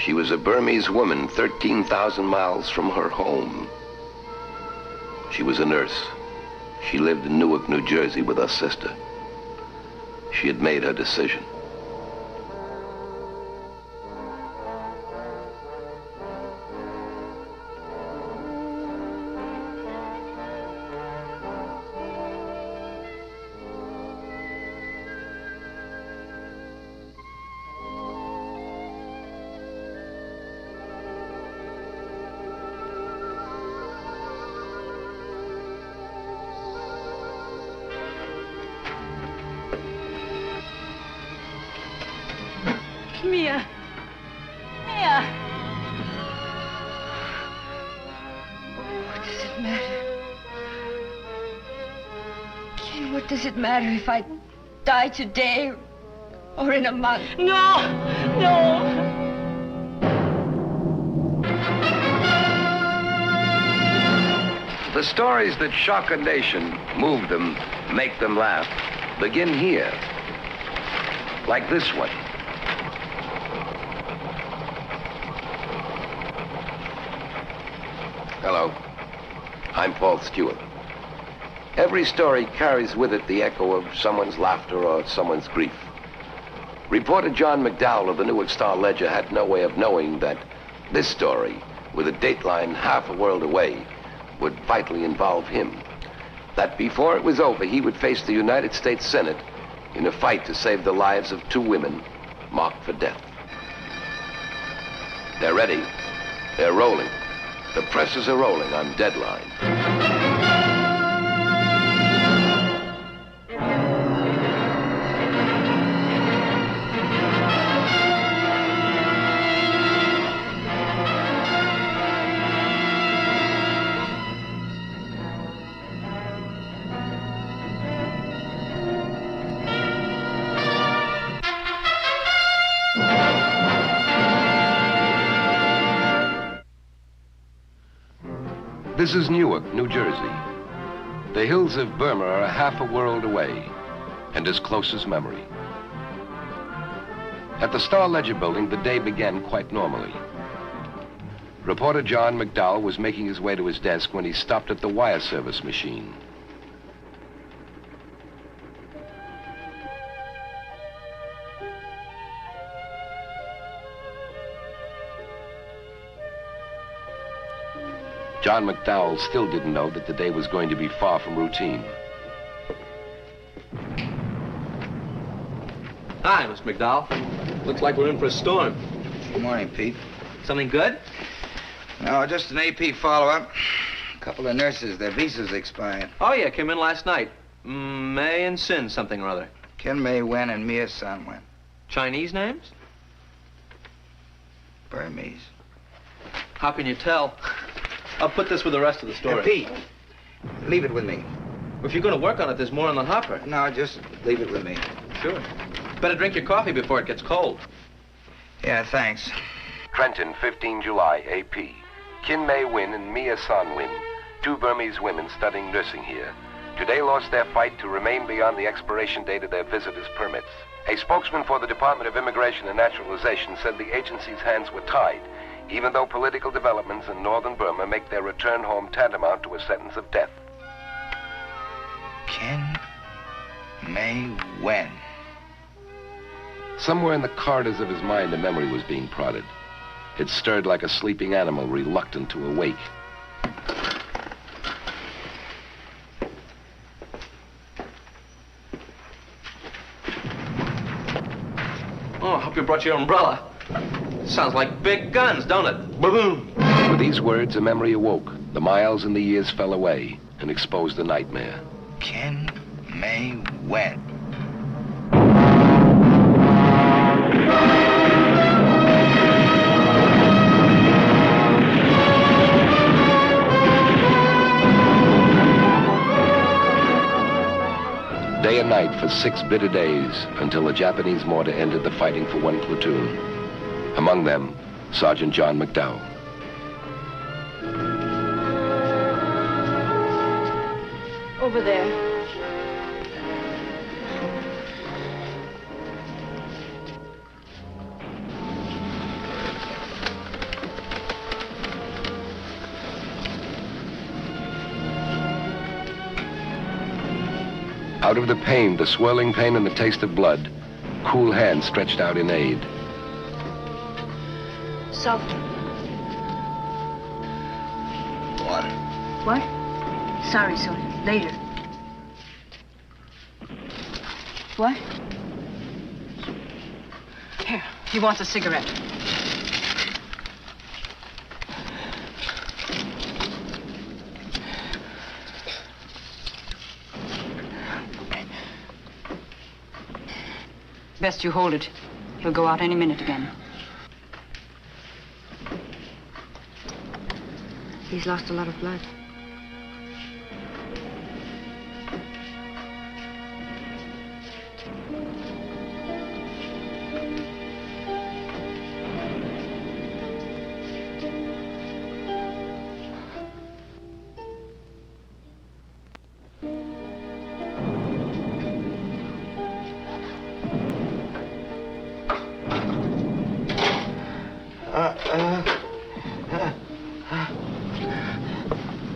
She was a Burmese woman 13,000 miles from her home. She was a nurse. She lived in Newark, New Jersey with her sister. She had made her decision. Mia. Mia. What does it matter? Ken, what does it matter if I die today or in a month? No! No! The stories that shock a nation, move them, make them laugh, begin here. Like this one. Hello, I'm Paul Stewart. Every story carries with it the echo of someone's laughter or someone's grief. Reporter John McDowell of the Newark Star-Ledger had no way of knowing that this story, with a dateline half a world away, would vitally involve him. That before it was over, he would face the United States Senate in a fight to save the lives of two women marked for death. They're ready. They're rolling. The presses are rolling on Deadline. This is Newark, New Jersey. The hills of Burma are half a world away, and as close as memory. At the Star-Ledger building, the day began quite normally. Reporter John McDowell was making his way to his desk when he stopped at the wire service machine. John McDowell still didn't know that the day was going to be far from routine. Hi, Mr. McDowell. Looks like we're in for a storm. Good morning, Pete. Something good? No, just an AP follow-up. A couple of nurses, their visas expired. Oh, yeah, came in last night. May and Sin something or other. Ken May Wen and Mia Sun Wen. Chinese names? Burmese. How can you tell? I'll put this with the rest of the story. Pete, leave it with me. If you're going to work on it, there's more in the hopper. No, just leave it with me. Sure. Better drink your coffee before it gets cold. Yeah, thanks. Trenton, 15 July, AP. Kin May Win and Mia San Win, two Burmese women studying nursing here, today lost their fight to remain beyond the expiration date of their visitor's permits. A spokesman for the Department of Immigration and Naturalization said the agency's hands were tied, even though political developments in northern Burma make their return home tantamount to a sentence of death. Ken May Wen. Somewhere in the corridors of his mind, a memory was being prodded. It stirred like a sleeping animal reluctant to awake. Oh, I hope you brought your umbrella. Sounds like big guns, don't it? Boom! With these words, a memory awoke. The miles and the years fell away and exposed the nightmare. Ken May Wen. Day and night for 6 bitter days until the Japanese mortar ended the fighting for one platoon. Among them, Sergeant John McDowell. Over there. Out of the pain, the swirling pain and the taste of blood, cool hands stretched out in aid. Softer. Water. What? Sorry, Sonia. Later. What? Here, he wants a cigarette. Best you hold it. He'll go out any minute again. He's lost a lot of blood.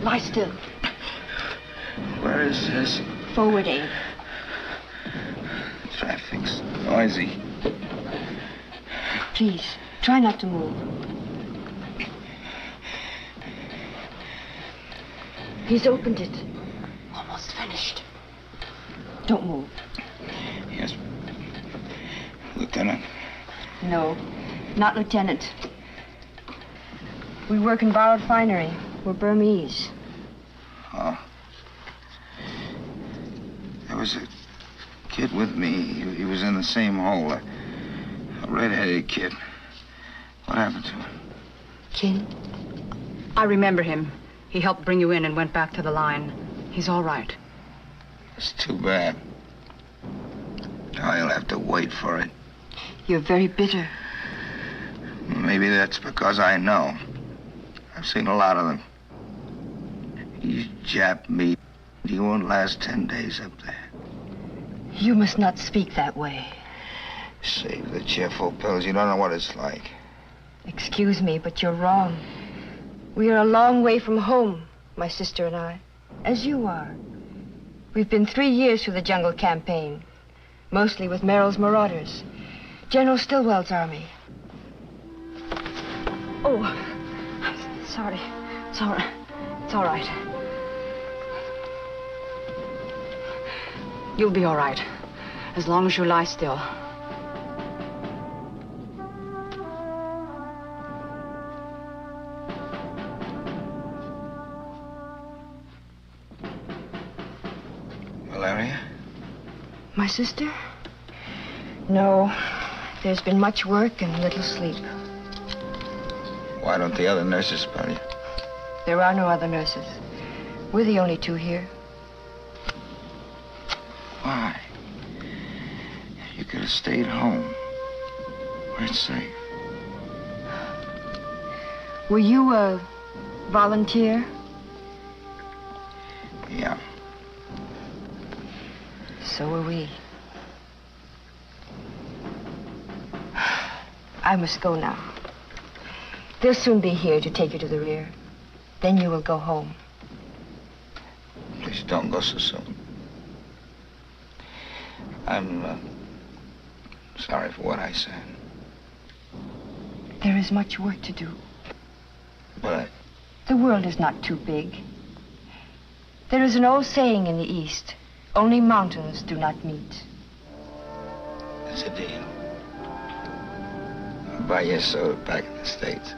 Lie still. Where is this? Forward aid. Traffic's noisy. Please, try not to move. He's opened it. Almost finished. Don't move. Yes. Lieutenant. No, not Lieutenant. We work in borrowed finery. We're Burmese. Oh. There was a kid with me. He was in the same hole. A red-headed kid. What happened to him? Kin? I remember him. He helped bring you in and went back to the line. He's all right. It's too bad. Now you'll have to wait for it. You're very bitter. Maybe that's because I know. I've seen a lot of them. These Jap meat, you won't last 10 days up there. You must not speak that way. Save the cheerful pills. You don't know what it's like. Excuse me, but you're wrong. We are a long way from home, my sister and I, as you are. We've been 3 years through the jungle campaign, mostly with Merrill's marauders, General Stilwell's army. Oh, I'm sorry. It's all right. It's all right. You'll be all right, as long as you lie still. Valeria? My sister? No. There's been much work and little sleep. Why don't the other nurses spell you? There are no other nurses. We're the only two here. Why? You could have stayed home. Where it's safe. Were you a volunteer? Yeah. So were we. I must go now. They'll soon be here to take you to the rear. Then you will go home. Please don't go so soon. I'm sorry for what I said. There is much work to do. But The world is not too big. There is an old saying in the East, only mountains do not meet. it's a deal. I'll buy you a soda back in the States.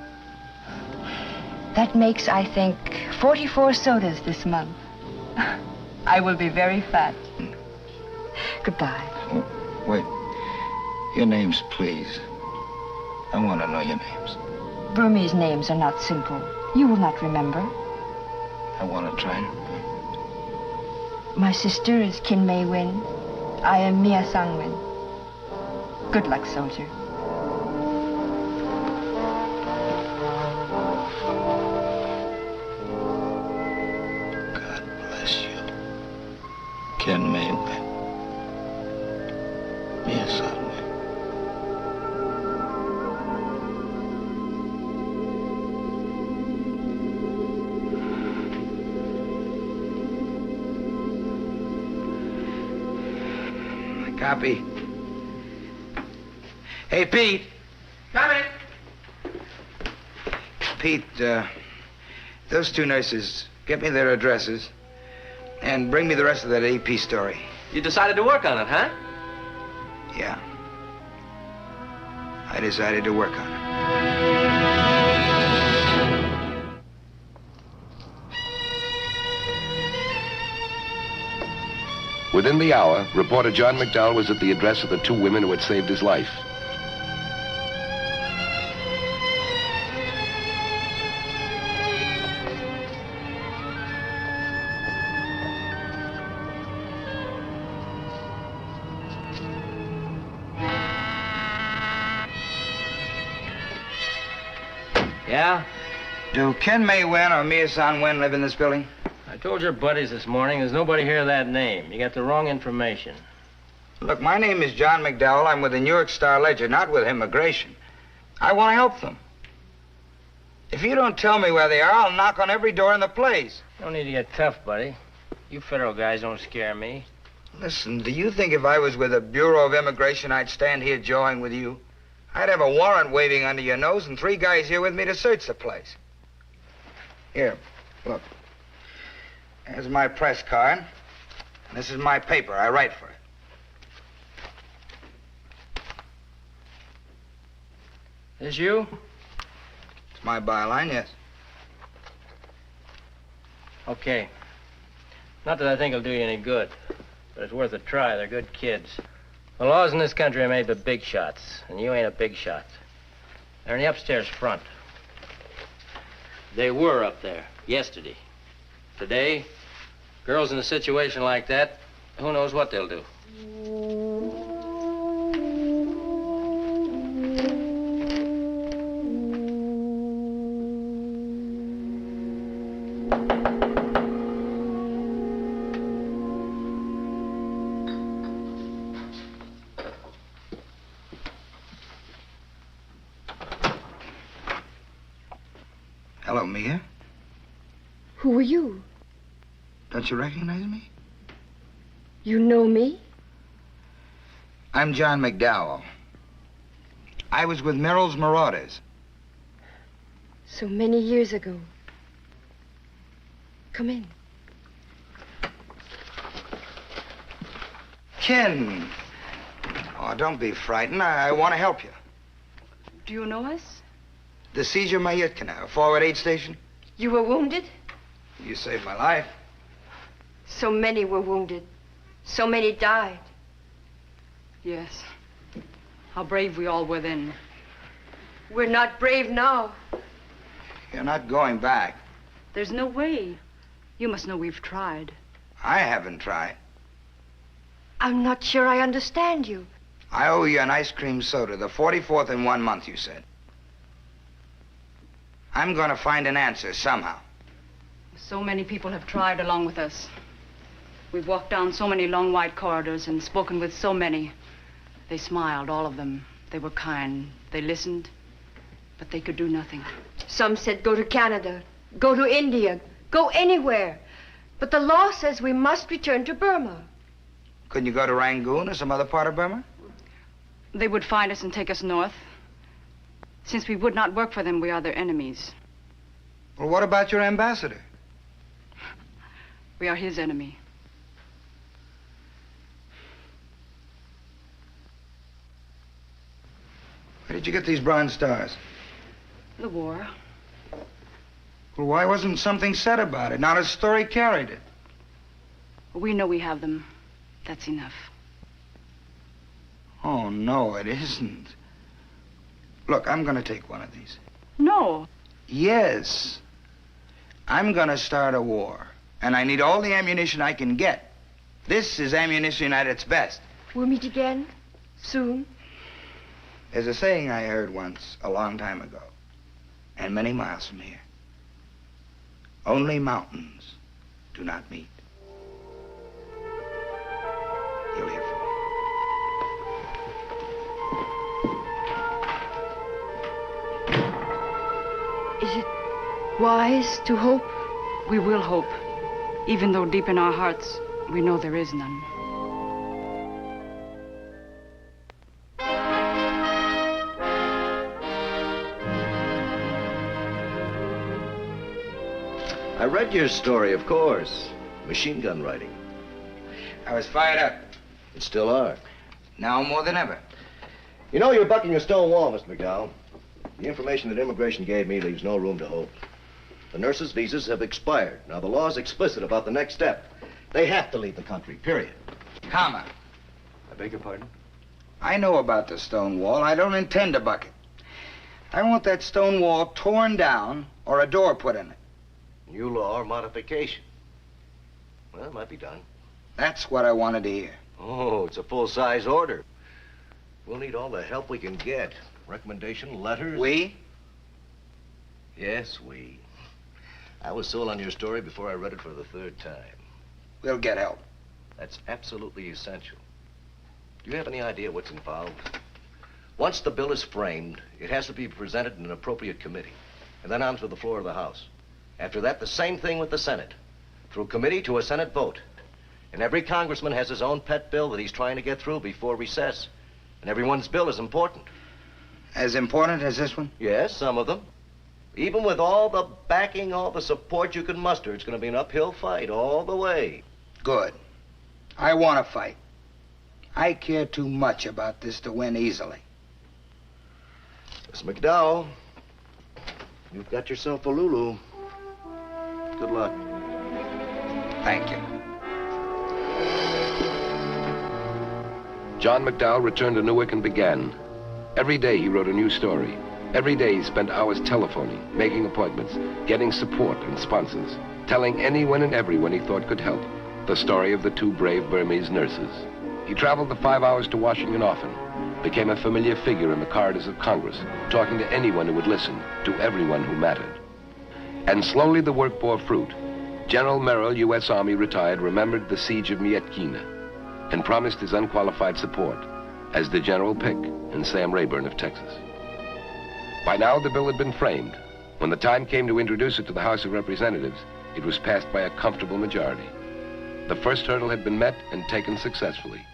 That makes, I think, 44 sodas this month. I will be very fat. Goodbye. Oh, wait. Your names, please. I want to know your names. Burmese names are not simple. You will not remember. I want to try to remember. My sister is Kin Mei Win. I am Mia Sang Win. Good luck, soldier. God bless you. Ken Maywin. Mia Sang Win. Copy. Hey, Pete. Coming. Pete, those two nurses, get me their addresses and bring me the rest of that AP story. You decided to work on it, huh? Yeah. I decided to work on it. Within the hour, reporter John McDowell was at the address of the two women who had saved his life. Yeah? Do Ken May Wen or Mia San Wen live in this building? I told your buddies this morning there's nobody here that name. You got the wrong information. Look, my name is John McDowell. I'm with the New York Star Ledger, not with immigration. I want to help them. If you don't tell me where they are, I'll knock on every door in the place. No need to get tough, buddy. You federal guys don't scare me. Listen, do you think if I was with the Bureau of Immigration, I'd stand here jawing with you? I'd have a warrant waving under your nose and 3 guys here with me to search the place. Here, look. Here's my press card. And this is my paper. I write for it. This you? It's my byline, yes. Okay. Not that I think it'll do you any good, but it's worth a try. They're good kids. The laws in this country are made for big shots, and you ain't a big shot. They're in the upstairs front. They were up there yesterday. Today, girls in a situation like that, who knows what they'll do. Hello, Mia. Who are you? Don't you recognize me? You know me? I'm John McDowell. I was with Merrill's Marauders. So many years ago. Come in. Ken. Oh, don't be frightened. I want to help you. Do you know us? The Seizure Mayitkina, forward aid station. You were wounded? You saved my life. So many were wounded. So many died. Yes. How brave we all were then. We're not brave now. You're not going back. There's no way. You must know we've tried. I haven't tried. I'm not sure I understand you. I owe you an ice cream soda, the 44th in 1 month, you said. I'm going to find an answer somehow. So many people have tried along with us. We've walked down so many long white corridors and spoken with so many. They smiled, all of them. They were kind. They listened, but they could do nothing. Some said go to Canada, go to India, go anywhere. But the law says we must return to Burma. Couldn't you go to Rangoon or some other part of Burma? They would find us and take us north. Since we would not work for them, we are their enemies. Well, what about your ambassador? We are his enemy. Where did you get these bronze stars? The war. Well, why wasn't something said about it? Not a story carried it. We know we have them. That's enough. Oh, no, it isn't. Look, I'm going to take one of these. No. Yes. I'm going to start a war, and I need all the ammunition I can get. This is ammunition at its best. We'll meet again soon. There's a saying I heard once, a long time ago, and many miles from here. Only mountains do not meet. You'll hear from me. Is it wise to hope? We will hope, even though deep in our hearts, we know there is none. I read your story, of course. Machine gun writing. I was fired up. You still are. Now more than ever. You know you're bucking a stone wall, Mr. McDowell. The information that immigration gave me leaves no room to hope. The nurses' visas have expired. Now, the law is explicit about the next step. They have to leave the country, period. Comma. I beg your pardon? I know about the stone wall. I don't intend to buck it. I want that stone wall torn down or a door put in it. New law or modification? Well, it might be done. That's what I wanted to hear. Oh, it's a full-size order. We'll need all the help we can get. Recommendation, letters. We? Yes, we. I was sold on your story before I read it for the third time. We'll get help. That's absolutely essential. Do you have any idea what's involved? Once the bill is framed, it has to be presented in an appropriate committee, and then on to the floor of the House. After that, the same thing with the Senate. Through committee to a Senate vote. And every congressman has his own pet bill that he's trying to get through before recess. And everyone's bill is important. As important as this one? Yes, some of them. Even with all the backing, all the support you can muster, it's going to be an uphill fight all the way. Good. I want to fight. I care too much about this to win easily. Miss McDowell, you've got yourself a Lulu. Good luck. Thank you. John McDowell returned to Newark and began. Every day he wrote a new story. Every day he spent hours telephoning, making appointments, getting support and sponsors, telling anyone and everyone he thought could help the story of the two brave Burmese nurses. He traveled the 5 hours to Washington often, became a familiar figure in the corridors of Congress, talking to anyone who would listen, to everyone who mattered. And slowly the work bore fruit. General Merrill, U.S. Army retired, remembered the siege of Mietkina and promised his unqualified support, as did General Pick and Sam Rayburn of Texas. By now, the bill had been framed. When the time came to introduce it to the House of Representatives, it was passed by a comfortable majority. The first hurdle had been met and taken successfully,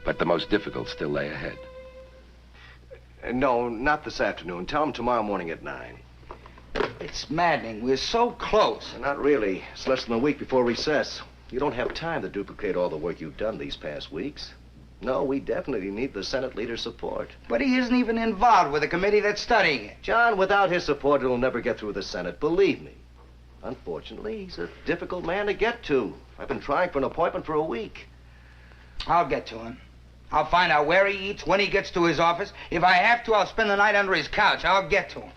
but the most difficult still lay ahead. No, not this afternoon. Tell them tomorrow morning at 9. It's maddening. We're so close. Not really. It's less than a week before recess. You don't have time to duplicate all the work you've done these past weeks. No, we definitely need the Senate leader's support. But he isn't even involved with the committee that's studying it. John, without his support, it'll never get through the Senate. Believe me. Unfortunately, he's a difficult man to get to. I've been trying for an appointment for a week. I'll get to him. I'll find out where he eats, when he gets to his office. If I have to, I'll spend the night under his couch. I'll get to him.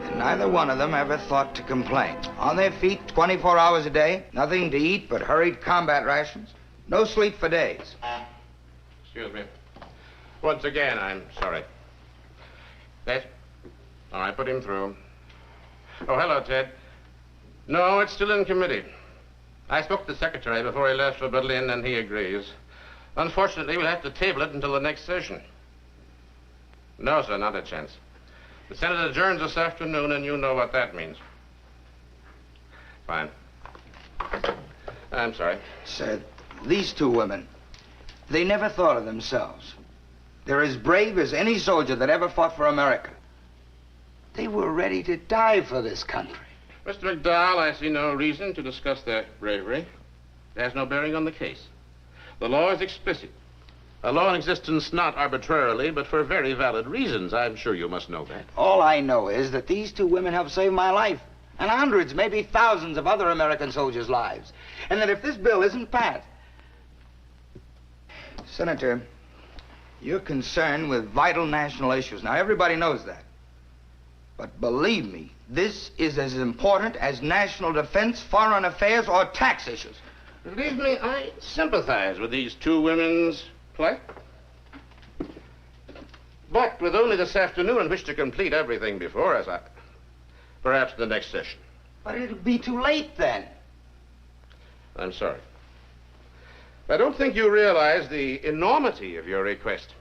And neither one of them ever thought to complain. On their feet 24 hours a day, nothing to eat but hurried combat rations, no sleep for days. Excuse me. Once again, I'm sorry. Yes? All right, put him through. Oh, hello, Ted. No, it's still in committee. I spoke to the secretary before he left for Berlin, and he agrees. Unfortunately, we'll have to table it until the next session. No, sir, not a chance. The Senate adjourns this afternoon, and you know what that means. Fine. I'm sorry. Sir, these two women, they never thought of themselves. They're as brave as any soldier that ever fought for America. They were ready to die for this country. Mr. McDowell, I see no reason to discuss their bravery. It has no bearing on the case. The law is explicit. A law in existence not arbitrarily, but for very valid reasons. I'm sure you must know that. All I know is that these two women helped save my life, and hundreds, maybe thousands of other American soldiers' lives. And that if this bill isn't passed... Senator, you're concerned with vital national issues. Now, everybody knows that. But believe me, this is as important as national defense, foreign affairs, or tax issues. Believe me, I sympathize with these two women's plight. But with only this afternoon in which to complete everything before us, perhaps the next session. But it'll be too late then. I'm sorry. I don't think you realize the enormity of your request.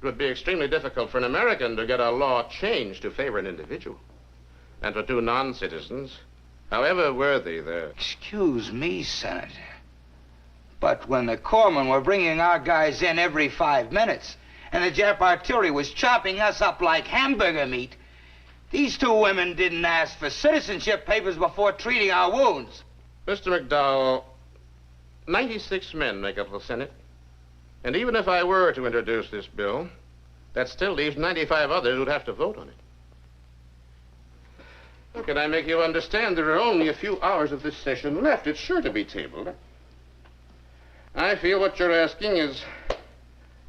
It would be extremely difficult for an American to get a law changed to favor an individual. And for two non-citizens, however worthy their... Excuse me, Senator. But when the corpsmen were bringing our guys in every 5 minutes, and the Jap artillery was chopping us up like hamburger meat, These two women didn't ask for citizenship papers before treating our wounds. Mr. McDowell, 96 men make up the Senate. And even if I were to introduce this bill, that still leaves 95 others who'd have to vote on it. How can I make you understand there are only a few hours of this session left? It's sure to be tabled. I feel what you're asking is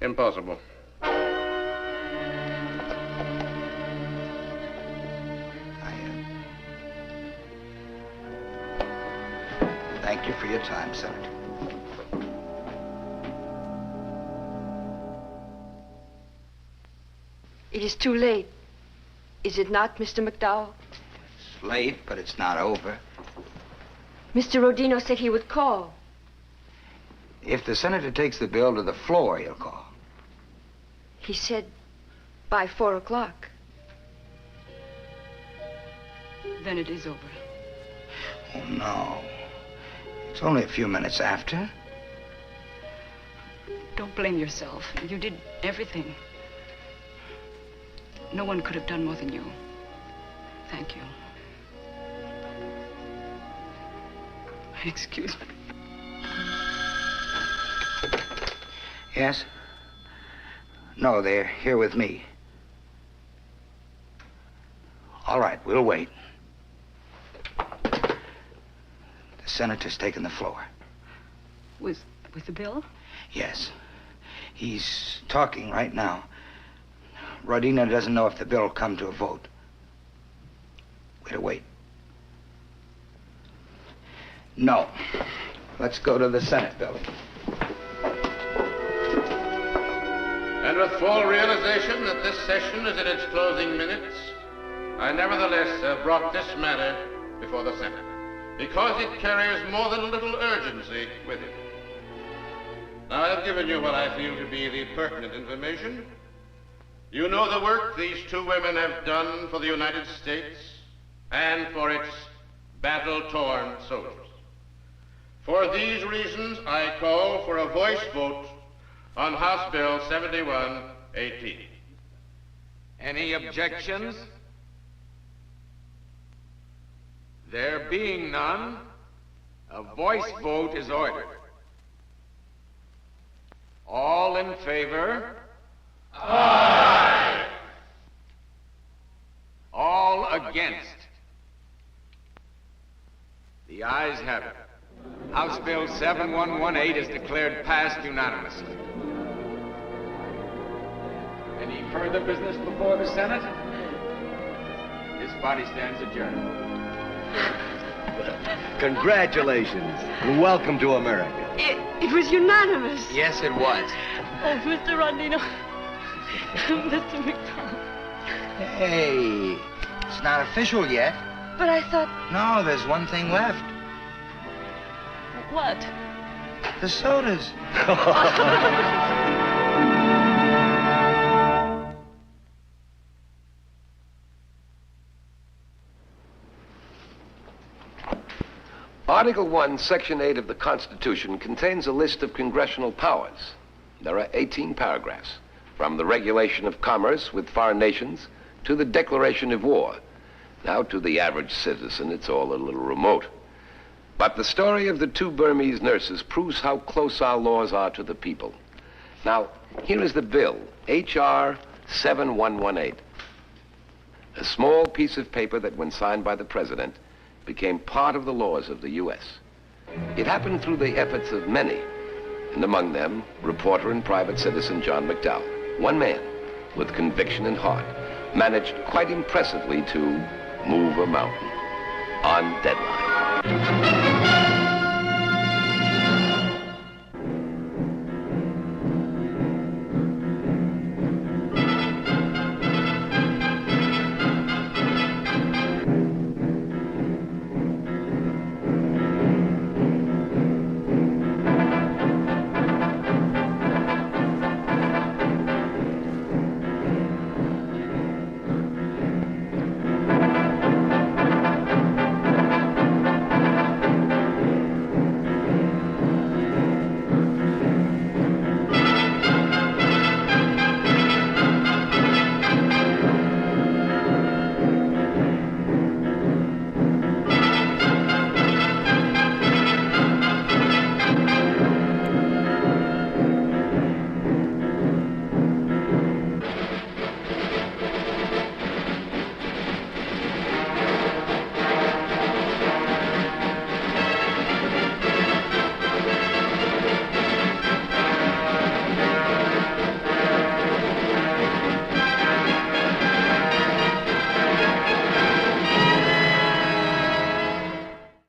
impossible. Thank you for your time, Senator. It is too late. Is it not, Mr. McDowell? It's late, but it's not over. Mr. Rodino said he would call. If the senator takes the bill to the floor, he'll call. He said by 4 o'clock. Then it is over. Oh, no. It's only a few minutes after. Don't blame yourself. You did everything. No one could have done more than you. Thank you. Excuse me. Yes? No, they're here with me. All right, we'll wait. The senator's taken the floor. With the bill? Yes. He's talking right now. Rodino doesn't know if the bill will come to a vote. Wait. No. Let's go to the Senate building. And with full realization that this session is in its closing minutes, I nevertheless have brought this matter before the Senate, because it carries more than a little urgency with it. Now, I've given you what I feel to be the pertinent information. You know the work these two women have done for the United States and for its battle-torn soldiers. For these reasons, I call for a voice vote on House Bill 7118. Any objections? There being none, a voice vote is ordered. All in favor? Aye. All against? The ayes have it. House Bill 7118 is declared passed unanimously. Any further business before the Senate? This body stands adjourned. Congratulations, and welcome to America. It was unanimous. Yes, it was. Oh, Mr. Rodino. Mr. McDowell. Hey, it's not official yet. But I thought... No, there's one thing left. What? The sodas. Article 1, Section 8 of the Constitution contains a list of congressional powers. There are 18 paragraphs, from the regulation of commerce with foreign nations to the declaration of war. Now, to the average citizen, it's all a little remote. But the story of the two Burmese nurses proves how close our laws are to the people. Now, here is the bill, H.R. 7118. A small piece of paper that, when signed by the president, became part of the laws of the U.S. It happened through the efforts of many, and among them, reporter and private citizen John McDowell. One man, with conviction and heart, managed quite impressively to move a mountain on deadline.